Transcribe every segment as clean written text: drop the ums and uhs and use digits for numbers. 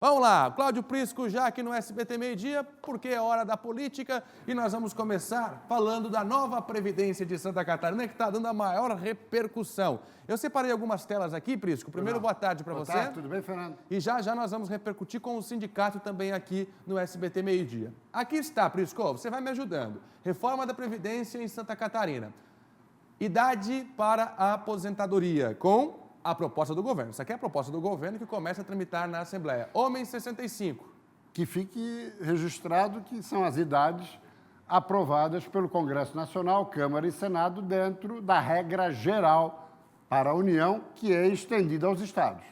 Vamos lá, Cláudio Prisco já aqui no SBT Meio Dia, porque é hora da política e nós vamos começar falando da nova Previdência de Santa Catarina, que está dando a maior repercussão. Eu separei algumas telas aqui, Prisco. Primeiro, boa tarde para você. Boa tarde, tudo bem, Fernando? E já nós vamos repercutir com o sindicato também aqui no SBT Meio Dia. Aqui está, Prisco, você vai me ajudando. Reforma da Previdência em Santa Catarina. Idade para a aposentadoria, com a proposta do governo. Isso aqui é a proposta do governo que começa a tramitar na Assembleia. Homens 65. Que fique registrado que são as idades aprovadas pelo Congresso Nacional, Câmara e Senado, dentro da regra geral para a União, que é estendida aos estados.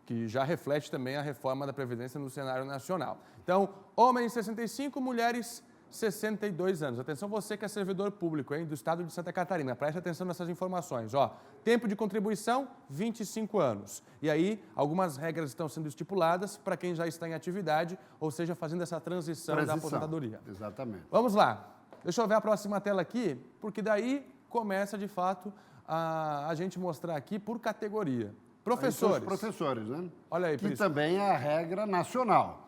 Que já reflete também a reforma da Previdência no cenário nacional. Então, homens 65, mulheres 62 anos. Atenção você que é servidor público, hein, do estado de Santa Catarina. Preste atenção nessas informações. Ó, tempo de contribuição, 25 anos. E aí, algumas regras estão sendo estipuladas para quem já está em atividade, ou seja, fazendo essa transição da aposentadoria. Exatamente. Vamos lá. Deixa eu ver a próxima tela aqui, porque daí começa, de fato, a gente mostrar aqui por categoria. Professores. Os professores, né? Olha aí, que Prisco. também é a regra nacional.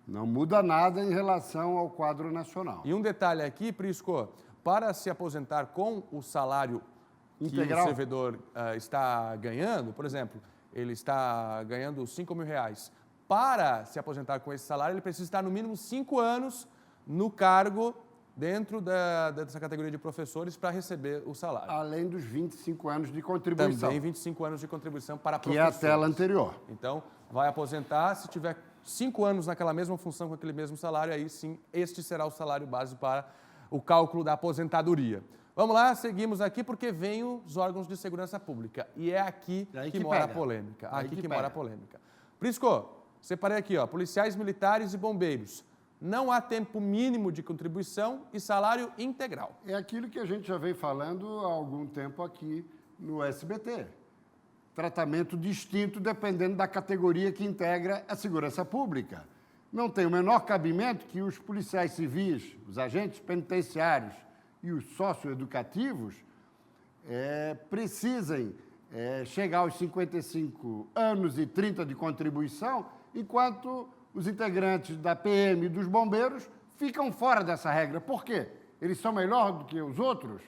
Não muda nada em relação ao quadro nacional. E um detalhe aqui, Prisco, para se aposentar com o salário integral que o servidor está ganhando, por exemplo, ele está ganhando R$5.000. Para se aposentar com esse salário, ele precisa estar no mínimo 5 anos no cargo dentro dessa categoria de professores para receber o salário. Além dos 25 anos de contribuição. Também 25 anos de contribuição para que professores. é a tela anterior. Então, vai aposentar, se tiver 5 anos naquela mesma função com aquele mesmo salário, aí sim, este será o salário base para o cálculo da aposentadoria. Vamos lá, seguimos aqui porque vem os órgãos de segurança pública. E é aqui que mora a polêmica. Aqui que mora a polêmica. Prisco, separei aqui, ó, policiais militares e bombeiros. Não há tempo mínimo de contribuição e salário integral. É aquilo que a gente já vem falando há algum tempo aqui no SBT. Tratamento distinto dependendo da categoria que integra a segurança pública. Não tem o menor cabimento que os policiais civis, os agentes penitenciários e os socioeducativos precisem chegar aos 55 anos e 30 de contribuição, enquanto os integrantes da PM e dos bombeiros ficam fora dessa regra. Por quê? Eles são melhores do que os outros?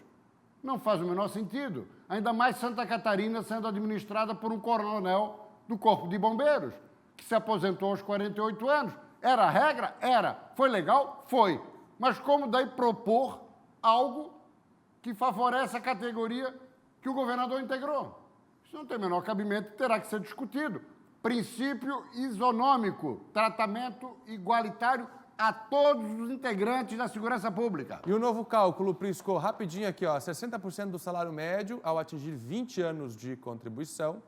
Não faz o menor sentido. Ainda mais Santa Catarina sendo administrada por um coronel do Corpo de Bombeiros, que se aposentou aos 48 anos. Era a regra? Era. Foi legal? Foi. Mas como daí propor algo que favorece a categoria que o governador integrou? Isso não tem o menor cabimento, terá que ser discutido. Princípio isonômico, tratamento igualitário a todos os integrantes da segurança pública. E o novo cálculo, Prisco, rapidinho aqui, ó, 60% do salário médio ao atingir 20 anos de contribuição.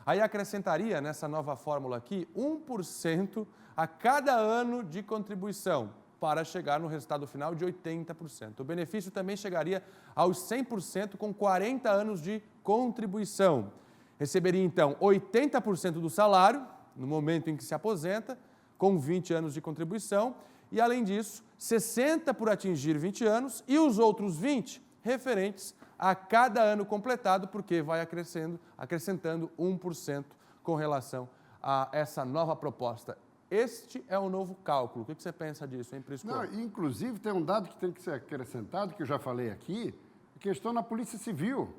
Aí acrescentaria nessa nova fórmula aqui 1% a cada ano de contribuição para chegar no resultado final de 80%. O benefício também chegaria aos 100% com 40 anos de contribuição. Receberia, então, 80% do salário no momento em que se aposenta, com 20 anos de contribuição, e, além disso, 60% por atingir 20 anos e os outros 20% referentes a cada ano completado, porque vai acrescentando 1% com relação a essa nova proposta. Este é o novo cálculo. O que você pensa disso, hein, Prisco? Não, inclusive, tem um dado que tem que ser acrescentado, que eu já falei aqui, a questão na Polícia Civil.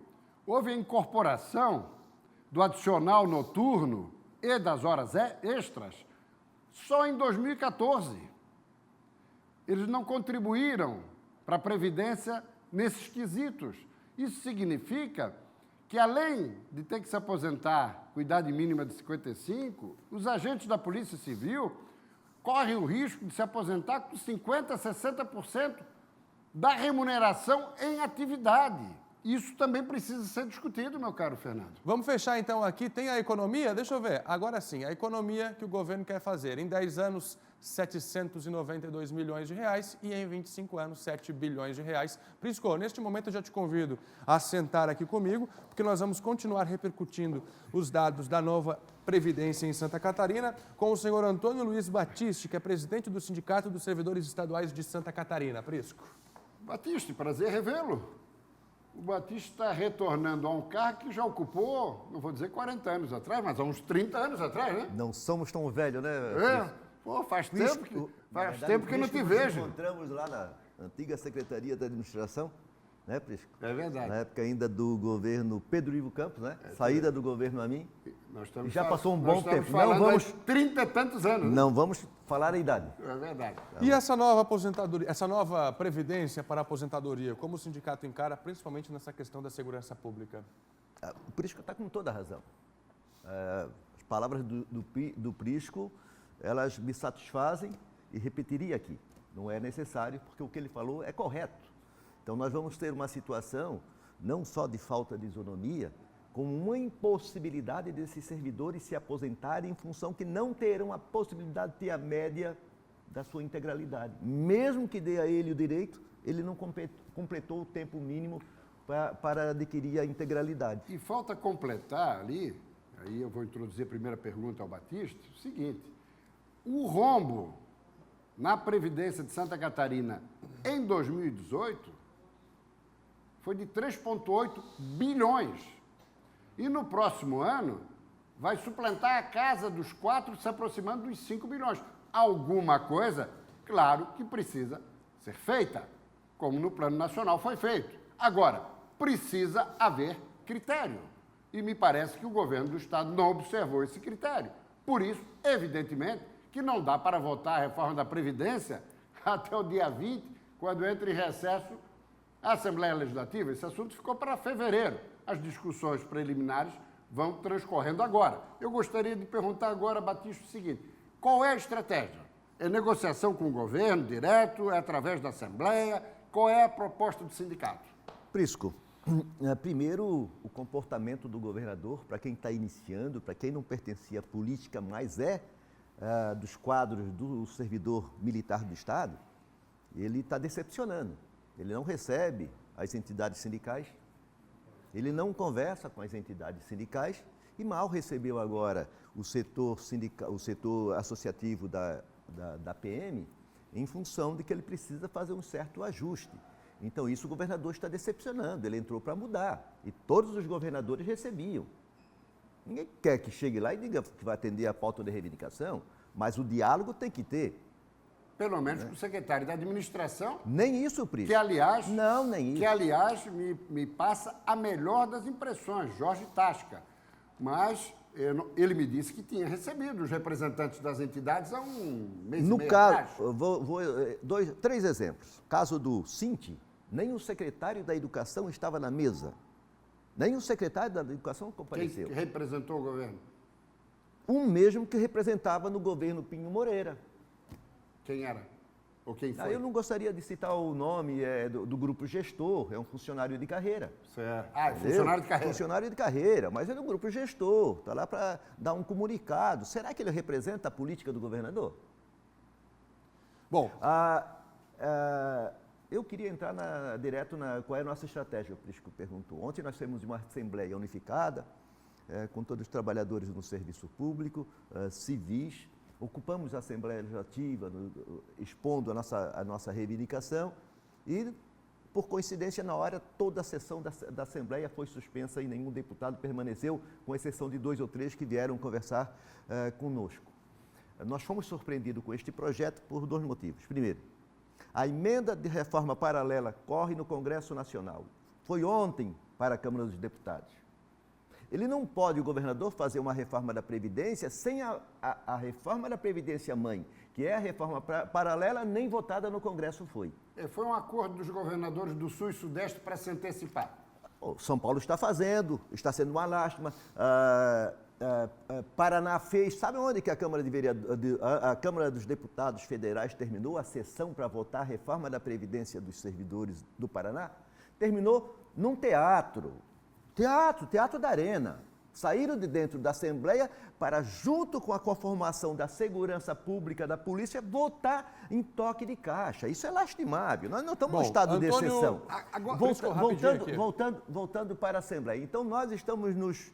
Houve a incorporação do adicional noturno e das horas extras só em 2014. Eles não contribuíram para a Previdência nesses quesitos. Isso significa que, além de ter que se aposentar com idade mínima de 55, os agentes da Polícia Civil correm o risco de se aposentar com 50% a 60% da remuneração em atividade. Isso também precisa ser discutido, meu caro Fernando. Vamos fechar então aqui. Tem a economia? Deixa eu ver. Agora sim, a economia que o governo quer fazer. Em 10 anos, 792 milhões de reais e em 25 anos, 7 bilhões de reais. Prisco, neste momento eu já te convido a sentar aqui comigo, porque nós vamos continuar repercutindo os dados da nova Previdência em Santa Catarina com o senhor Antônio Luiz Batiste, que é presidente do Sindicato dos Servidores Estaduais de Santa Catarina. Prisco. Batiste, prazer revê-lo. O Batista está retornando a um cargo que já ocupou, não vou dizer 40 anos atrás, mas há uns 30 anos atrás, né? Não somos tão velhos, né? Pô, faz Prisco, tempo que não te vejo. Nós encontramos lá na antiga Secretaria da Administração, né, Prisco? É verdade. Na época ainda do governo Pedro Ivo Campos, né? Saída do governo a mim. Nós estamos Já passou um bom tempo. Não vamos 30 e tantos anos. Né? Não vamos falar a idade. É verdade. E essa nova aposentadoria, essa nova previdência para a aposentadoria, como o sindicato encara, principalmente nessa questão da segurança pública? O Prisco está com toda a razão. As palavras do Prisco, elas me satisfazem e repetiria aqui. Não é necessário, porque o que ele falou é correto. Então, nós vamos ter uma situação não só de falta de isonomia, como uma impossibilidade desses servidores se aposentarem em função que não terão a possibilidade de ter a média da sua integralidade. Mesmo que dê a ele o direito, ele não completou o tempo mínimo para adquirir a integralidade. E falta completar ali, aí eu vou introduzir a primeira pergunta ao Batista, o seguinte, o rombo na Previdência de Santa Catarina em 2018 foi de 3,8 bilhões. E no próximo ano vai suplantar a casa dos 4, se aproximando dos 5 bilhões. Alguma coisa, claro, que precisa ser feita, como no Plano Nacional foi feito. Agora, precisa haver critério. E me parece que o governo do Estado não observou esse critério. Por isso, evidentemente, que não dá para votar a reforma da Previdência até o dia 20, quando entra em recesso a Assembleia Legislativa. Esse assunto ficou para fevereiro. As discussões preliminares vão transcorrendo agora. Eu gostaria de perguntar agora, Batista, o seguinte, qual é a estratégia? É negociação com o governo direto? É através da Assembleia? Qual é a proposta do sindicato? Prisco, primeiro, o comportamento do governador, para quem está iniciando, para quem não pertencia à política, mas dos quadros do servidor militar do Estado, ele está decepcionando. Ele não recebe as entidades sindicais, ele não conversa com as entidades sindicais e mal recebeu agora o setor associativo da PM em função de que ele precisa fazer um certo ajuste. Então, isso o governador está decepcionando, ele entrou para mudar e todos os governadores recebiam. Ninguém quer que chegue lá e diga que vai atender a pauta de reivindicação, mas o diálogo tem que ter. Pelo menos com o secretário da administração. Nem isso, Prisco. Que, aliás, não, nem isso. Que, aliás, me passa a melhor das impressões, Jorge Tasca. Mas ele me disse que tinha recebido os representantes das entidades há um mês e meio atrás. Vou 3 exemplos. Caso do Cinti, nem o secretário da Educação estava na mesa. Nem o secretário da Educação compareceu. Quem representou o governo? Um mesmo que representava no governo Pinho Moreira. Quem era? Ou quem foi? Eu não gostaria de citar o nome do grupo gestor, é um funcionário de carreira. Certo. É funcionário de carreira. Funcionário de carreira, mas ele é um grupo gestor, está lá para dar um comunicado. Será que ele representa a política do governador? Bom, eu queria entrar direto qual é a nossa estratégia, o Prisco perguntou. Ontem nós temos uma assembleia unificada, com todos os trabalhadores no serviço público, civis. Ocupamos a Assembleia Legislativa, expondo a nossa reivindicação e, por coincidência, na hora, toda a sessão da Assembleia foi suspensa e nenhum deputado permaneceu, com exceção de 2 ou 3 que vieram conversar conosco. Nós fomos surpreendidos com este projeto por 2 motivos. Primeiro, a emenda de reforma paralela corre no Congresso Nacional. Foi ontem para a Câmara dos Deputados. Ele não pode, o governador, fazer uma reforma da Previdência sem a reforma da Previdência Mãe, que é a reforma paralela, nem votada no Congresso foi. Foi um acordo dos governadores do Sul e Sudeste para se antecipar. São Paulo está fazendo, está sendo uma lástima. Paraná fez. Sabe onde que a Câmara dos Deputados Federais terminou a sessão para votar a reforma da Previdência dos servidores do Paraná? Terminou num teatro. Teatro da Arena. Saíram de dentro da Assembleia para, junto com a conformação da segurança pública da polícia, votar em toque de caixa. Isso é lastimável. Nós não estamos no estado de exceção. Voltando para a Assembleia. Então, nós estamos nos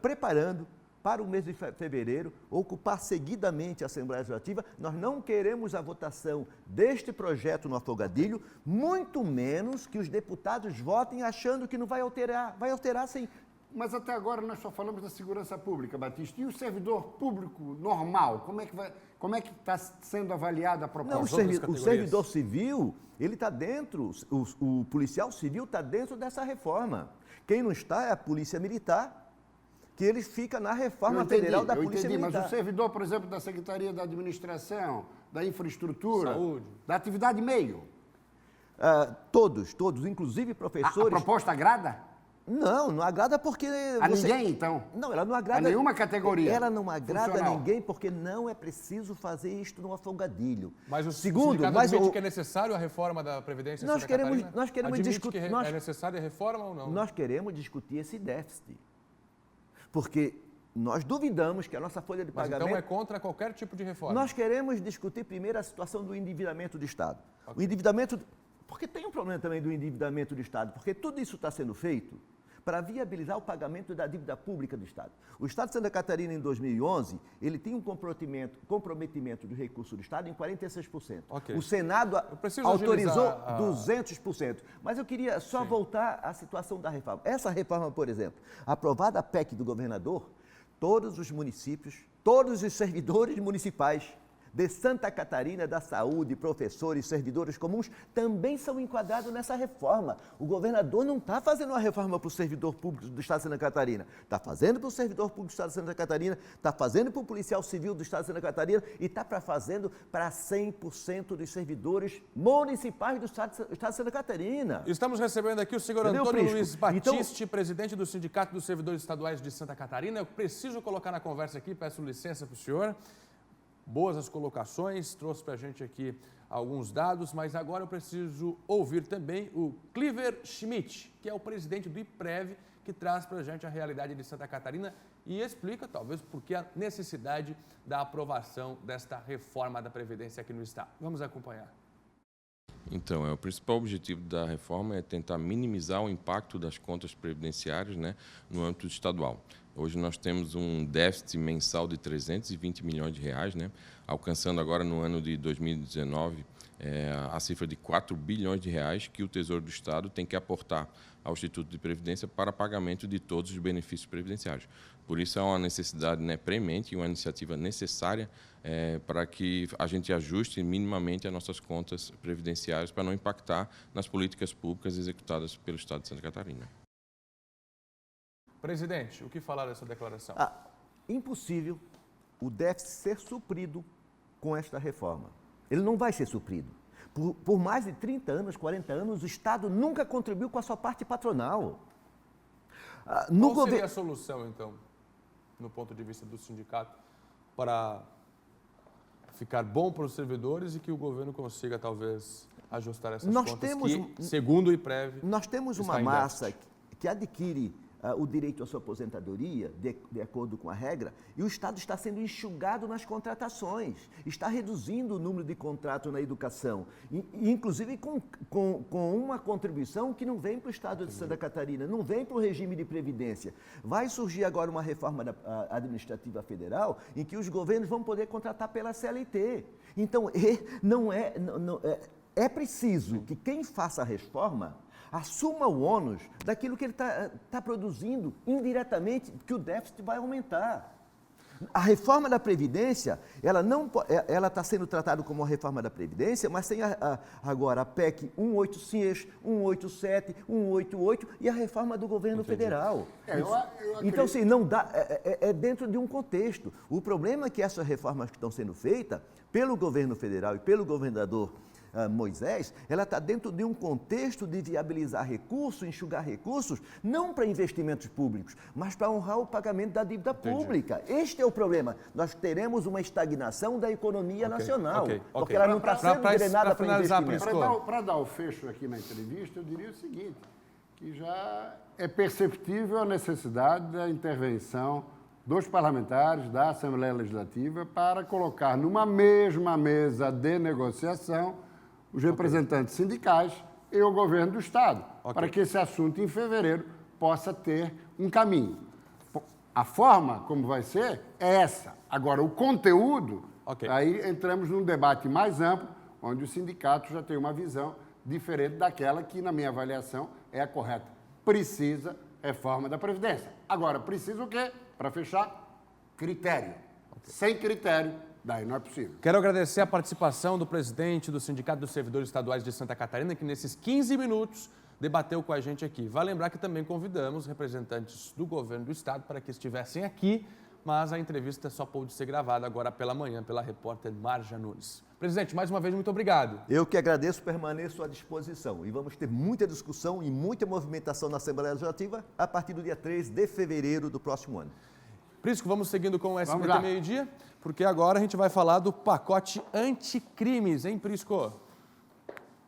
preparando para o mês de fevereiro, ocupar seguidamente a Assembleia Legislativa. Nós não queremos a votação deste projeto no afogadilho, muito menos que os deputados votem achando que não vai alterar. Vai alterar sim. Mas até agora nós só falamos da segurança pública, Batista. E o servidor público normal? Como é que está sendo avaliada a proposta? Não, o servidor civil, ele está dentro, o policial civil está dentro dessa reforma. Quem não está é a Polícia Militar, que ele fica na reforma federal da Polícia Militar. Mas o servidor, por exemplo, da Secretaria da Administração, da Infraestrutura, Saúde, da atividade meio. Todos, inclusive professores. A proposta agrada? Não agrada porque... Ninguém, então? Não, ela não agrada... A nenhuma categoria? Ela não agrada funcional. a ninguém porque não é preciso fazer isto no afogadilho. Mas o segundo, admite que é necessário a reforma da Previdência em Santa Catarina? Nós queremos discutir... É necessária a reforma ou não? Nós queremos discutir esse déficit. Porque nós duvidamos que a nossa folha de pagamento... Mas então é contra qualquer tipo de reforma? Nós queremos discutir primeiro a situação do endividamento do Estado. Okay. O endividamento... Porque tem um problema também do endividamento do Estado, porque tudo isso está sendo feito para viabilizar o pagamento da dívida pública do Estado. O Estado de Santa Catarina, em 2011, ele tem um comprometimento do recurso do Estado em 46%. Okay. O Senado autorizou agilizar 200%. Mas eu queria só voltar à situação da reforma. Essa reforma, por exemplo, aprovada a PEC do governador, todos os municípios, todos os servidores municipais de Santa Catarina, da saúde, professores, servidores comuns, também são enquadrados nessa reforma. O governador não está fazendo uma reforma para o servidor público do Estado de Santa Catarina, está fazendo para o servidor público do Estado de Santa Catarina, está fazendo para o policial civil do Estado de Santa Catarina e está fazendo para 100% dos servidores municipais do Estado de Santa Catarina. Estamos recebendo aqui o senhor Entendeu, Antônio Prisco? Luiz Batiste, presidente do Sindicato dos Servidores Estaduais de Santa Catarina. Eu preciso colocar na conversa aqui, peço licença para o senhor. Boas as colocações, trouxe para a gente aqui alguns dados, mas agora eu preciso ouvir também o Cliver Schmidt, que é o presidente do IPREV, que traz para a gente a realidade de Santa Catarina e explica, talvez, por que a necessidade da aprovação desta reforma da Previdência aqui no Estado. Vamos acompanhar. Então, o principal objetivo da reforma é tentar minimizar o impacto das contas previdenciárias, né, no âmbito estadual. Hoje nós temos um déficit mensal de 320 milhões de reais, né, alcançando agora no ano de 2019 a cifra de 4 bilhões de reais que o Tesouro do Estado tem que aportar ao Instituto de Previdência para pagamento de todos os benefícios previdenciários. Por isso é uma necessidade, né, premente e uma iniciativa necessária para que a gente ajuste minimamente as nossas contas previdenciárias para não impactar nas políticas públicas executadas pelo Estado de Santa Catarina. Presidente, o que falar dessa declaração? Impossível o déficit ser suprido com esta reforma. Ele não vai ser suprido. Por mais de 30 anos, 40 anos, o Estado nunca contribuiu com a sua parte patronal. Qual seria a solução, então, no ponto de vista do sindicato, para ficar bom para os servidores e que o governo consiga, talvez, ajustar essas contas que, segundo o IPREV, nós temos uma massa que adquire o direito à sua aposentadoria, de acordo com a regra, e o Estado está sendo enxugado nas contratações, está reduzindo o número de contratos na educação, inclusive com uma contribuição que não vem para o Estado de Santa Catarina, não vem para o regime de previdência. Vai surgir agora uma reforma administrativa federal em que os governos vão poder contratar pela CLT. Então, é preciso que quem faça a reforma assuma o ônus daquilo que ele está produzindo indiretamente, que o déficit vai aumentar. A reforma da Previdência, ela está sendo tratada como uma reforma da Previdência, mas tem agora a PEC 186, 187, 188 e a reforma do governo federal. Então, assim, não dá, é dentro de um contexto. O problema é que essas reformas que estão sendo feitas pelo governo federal e pelo governador Moisés, ela está dentro de um contexto de viabilizar recursos, enxugar recursos, não para investimentos públicos, mas para honrar o pagamento da dívida pública. Este é o problema. Nós teremos uma estagnação da economia nacional, porque ela não está sendo drenada para investimento. Para dar o fecho aqui na entrevista, eu diria o seguinte, que já é perceptível a necessidade da intervenção dos parlamentares da Assembleia Legislativa para colocar numa mesma mesa de negociação os representantes sindicais e o governo do Estado, para que esse assunto, em fevereiro, possa ter um caminho. A forma como vai ser é essa. Agora, o conteúdo, aí entramos num debate mais amplo, onde o sindicato já tem uma visão diferente daquela que, na minha avaliação, é a correta. Precisa reforma da Previdência. Agora, precisa o quê? Para fechar, critério. Sem critério, daí não é possível. Quero agradecer a participação do presidente do Sindicato dos Servidores Estaduais de Santa Catarina, que nesses 15 minutos debateu com a gente aqui. Vale lembrar que também convidamos representantes do governo do estado para que estivessem aqui, mas a entrevista só pôde ser gravada agora pela manhã pela repórter Marja Nunes. Presidente, mais uma vez, muito obrigado. Eu que agradeço, permaneço à disposição. E vamos ter muita discussão e muita movimentação na Assembleia Legislativa a partir do dia 3 de fevereiro do próximo ano. Prisco, vamos seguindo com o SBT Meio-Dia, porque agora a gente vai falar do pacote anticrimes, hein, Prisco?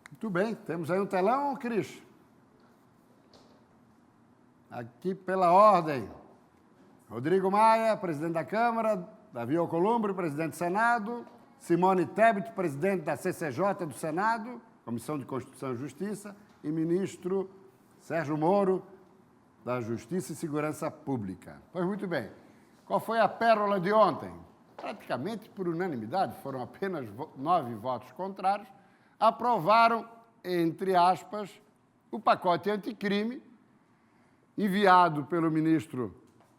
Muito bem. Temos aí um telão, Cris? Aqui pela ordem. Rodrigo Maia, presidente da Câmara, Davi Alcolumbre, presidente do Senado, Simone Tebet, presidente da CCJ do Senado, Comissão de Constituição e Justiça, e ministro Sérgio Moro, da Justiça e Segurança Pública. Pois muito bem. Qual foi a pérola de ontem? Praticamente por unanimidade, foram apenas 9 votos contrários, aprovaram, entre aspas, o pacote anticrime, enviado pelo ministro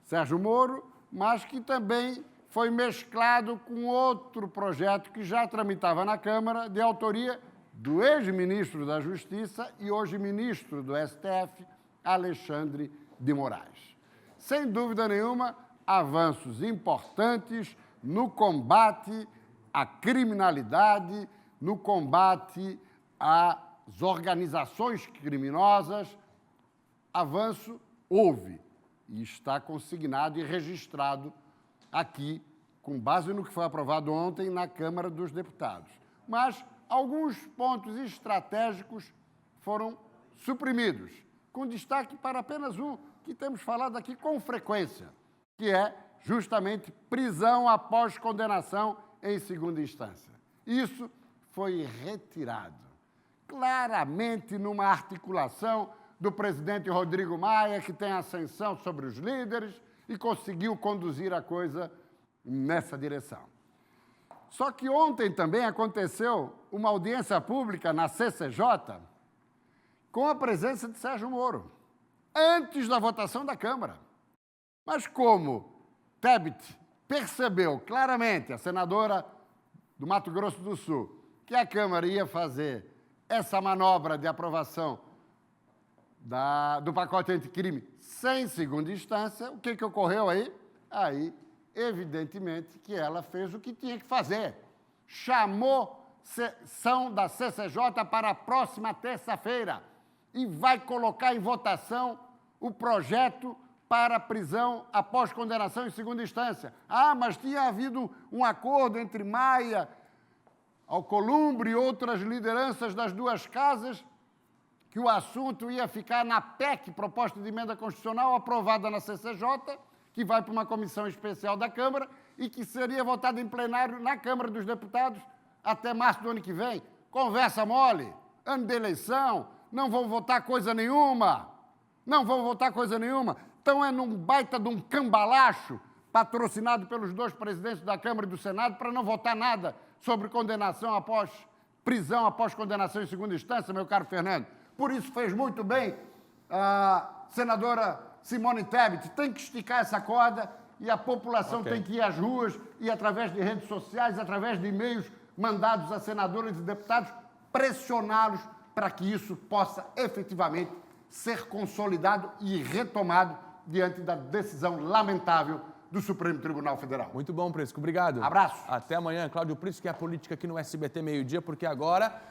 Sérgio Moro, mas que também foi mesclado com outro projeto que já tramitava na Câmara, de autoria do ex-ministro da Justiça e hoje ministro do STF, Alexandre de Moraes. Sem dúvida nenhuma, avanços importantes no combate à criminalidade, no combate às organizações criminosas. Avanço houve e está consignado e registrado aqui, com base no que foi aprovado ontem na Câmara dos Deputados. Mas alguns pontos estratégicos foram suprimidos, com destaque para apenas um que temos falado aqui com frequência, que é justamente prisão após condenação em segunda instância. Isso foi retirado, claramente numa articulação do presidente Rodrigo Maia, que tem ascensão sobre os líderes e conseguiu conduzir a coisa nessa direção. Só que ontem também aconteceu uma audiência pública na CCJ com a presença de Sérgio Moro, antes da votação da Câmara. Mas como Tebet percebeu claramente, a senadora do Mato Grosso do Sul, que a Câmara ia fazer essa manobra de aprovação do pacote anticrime sem segunda instância, o que ocorreu aí? Aí, evidentemente, que ela fez o que tinha que fazer. Chamou sessão da CCJ para a próxima terça-feira e vai colocar em votação o projeto para prisão após condenação em segunda instância. Ah, mas tinha havido um acordo entre Maia, Alcolumbre e outras lideranças das duas casas que o assunto ia ficar na PEC, proposta de emenda constitucional, aprovada na CCJ, que vai para uma comissão especial da Câmara e que seria votada em plenário na Câmara dos Deputados até março do ano que vem. Conversa mole, ano de eleição, não vão votar coisa nenhuma. Não vão votar coisa nenhuma. Então é num baita de um cambalacho, patrocinado pelos dois presidentes da Câmara e do Senado, para não votar nada sobre condenação após prisão após condenação em segunda instância, meu caro Fernando. Por isso fez muito bem a senadora Simone Tebet. Tem que esticar essa corda e a população tem que ir às ruas e, através de redes sociais, através de e-mails mandados a senadores e deputados, pressioná-los para que isso possa efetivamente ser consolidado e retomado diante da decisão lamentável do Supremo Tribunal Federal. Muito bom, Prisco. Obrigado. Abraço. Até amanhã. Cláudio Prisco, que é a política aqui no SBT Meio-Dia, porque agora